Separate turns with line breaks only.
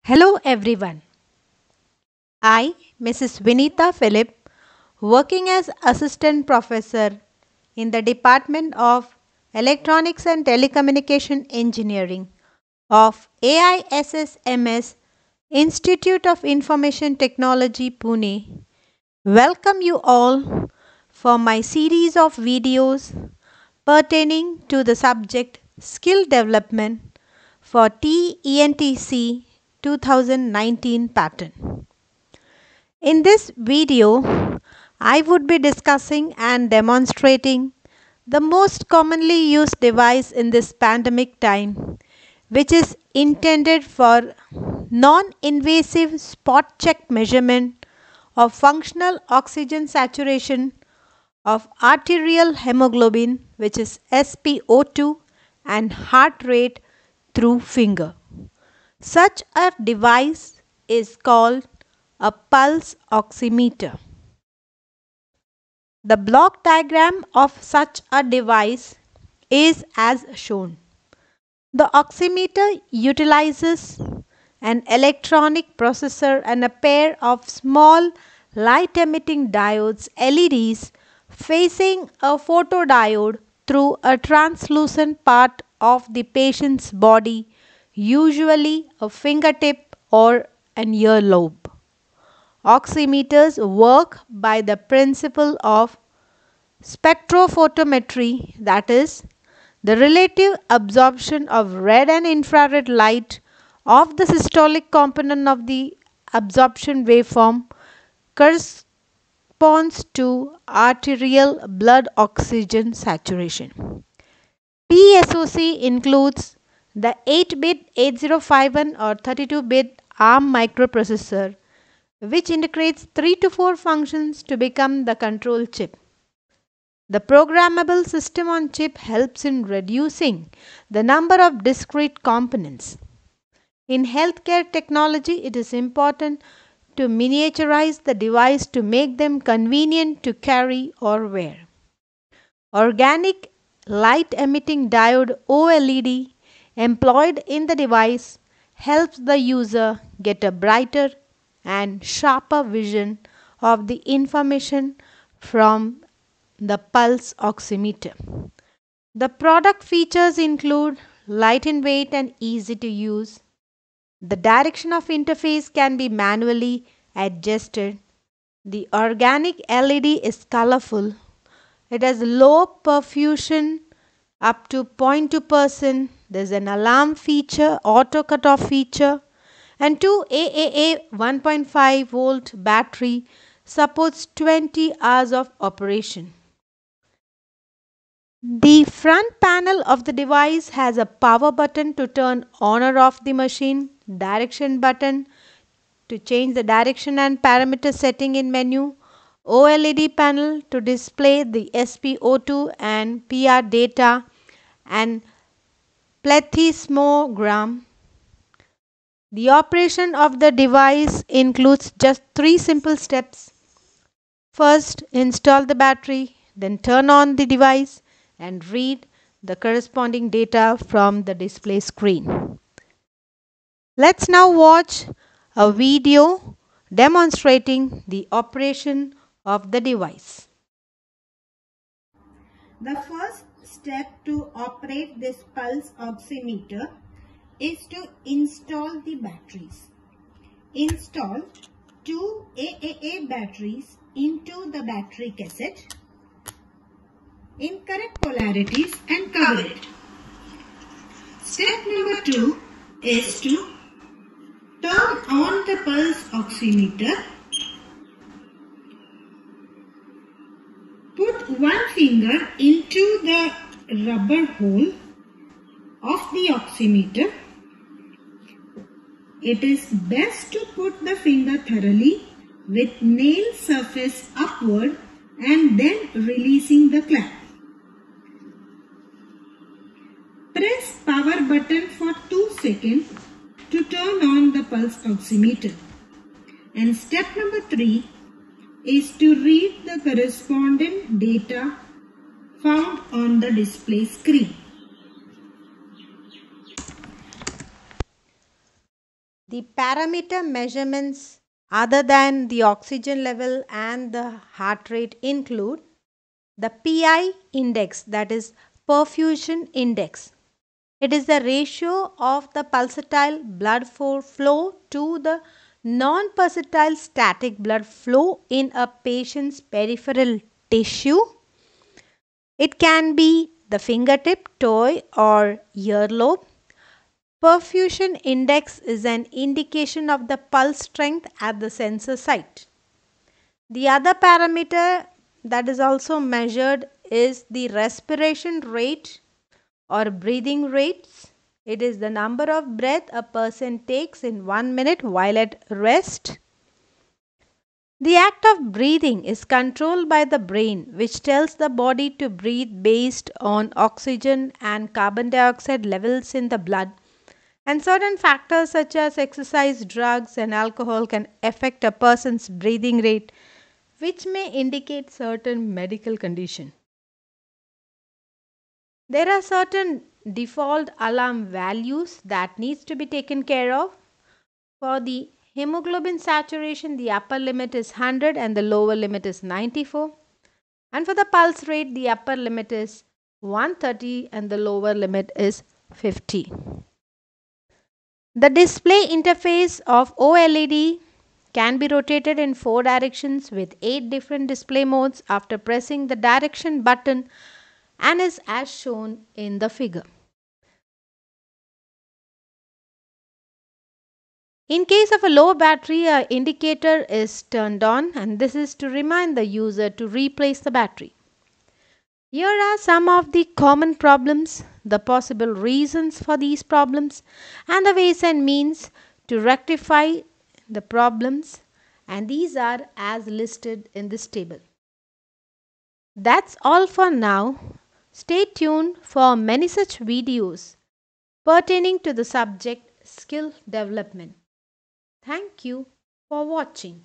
Hello everyone. I, Mrs. Vinita Philip, working as assistant professor in the Department of Electronics and Telecommunication Engineering of AISSMS Institute of Information Technology Pune, welcome you all for my series of videos pertaining to the subject skill development for TENTC 2019 pattern. In this video, I would be discussing and demonstrating the most commonly used device in this pandemic time, which is intended for non-invasive spot check measurement of functional oxygen saturation of arterial hemoglobin, which is SpO2, and heart rate through finger. Such a device is called a pulse oximeter. The block diagram of such a device is as shown. The oximeter utilizes an electronic processor and a pair of small light emitting diodes LEDs facing a photodiode through a translucent part of the patient's body, usually a fingertip or an earlobe. Oximeters work by the principle of spectrophotometry, that is, the relative absorption of red and infrared light of the systolic component of the absorption waveform corresponds to arterial blood oxygen saturation. PSOC includes the 8-bit 8051 or 32-bit ARM microprocessor, which integrates 3 to 4 functions to become the control chip. The programmable system on chip helps in reducing the number of discrete components. In healthcare technology, it is important to miniaturize the device to make them convenient to carry or wear. Organic light emitting diode OLED employed in the device helps the user get a brighter and sharper vision of the information from the pulse oximeter. The product features include light in weight and easy to use. The direction of interface can be manually adjusted. The organic LED is colorful. It has low perfusion up to 0.2%. There's an alarm feature, auto cutoff feature, and 2 AAA 1.5 volt battery supports 20 hours of operation. The front panel of the device has a power button to turn on or off the machine, direction button to change the direction and parameter setting in menu, OLED panel to display the SpO2 and PR data, and plethysmogram. The operation of the device includes just 3 simple steps. First, install the battery, then turn on the device and read the corresponding data from the display screen. Let's now watch a video demonstrating the operation of the device.
The first step to operate this pulse oximeter is to install the batteries. Install 2 AAA batteries into the battery cassette in correct polarities and cover it. Step number 2 is to turn on the pulse oximeter. Put one finger into the rubber hole of the oximeter. It is best to put the finger thoroughly with nail surface upward and then releasing the clamp. Press power button for 2 seconds to turn on the pulse oximeter. And step number 3 is to read the corresponding data found on the display screen.
The parameter measurements other than the oxygen level and the heart rate include the PI index, that is perfusion index. It is the ratio of the pulsatile blood flow to the non pulsatile static blood flow in a patient's peripheral tissue. It can be the fingertip, toe, or earlobe. Perfusion index is an indication of the pulse strength at the sensor site. The other parameter that is also measured is the respiration rate or breathing rates. It is the number of breath a person takes in 1 minute while at rest. The act of breathing is controlled by the brain, which tells the body to breathe based on oxygen and carbon dioxide levels in the blood. And certain factors such as exercise, drugs, and alcohol can affect a person's breathing rate, which may indicate certain medical condition. There are certain default alarm values that needs to be taken care of. For the hemoglobin saturation, the upper limit is 100 and the lower limit is 94. And for the pulse rate, the upper limit is 130 and the lower limit is 50. The display interface of OLED can be rotated in 4 directions with 8 different display modes after pressing the direction button and is as shown in the figure. In case of a low battery, a indicator is turned on, and this is to remind the user to replace the battery. Here are some of the common problems, the possible reasons for these problems, and the ways and means to rectify the problems, and these are as listed in this table. That's all for now. Stay tuned for many such videos pertaining to the subject skill development. Thank you for watching.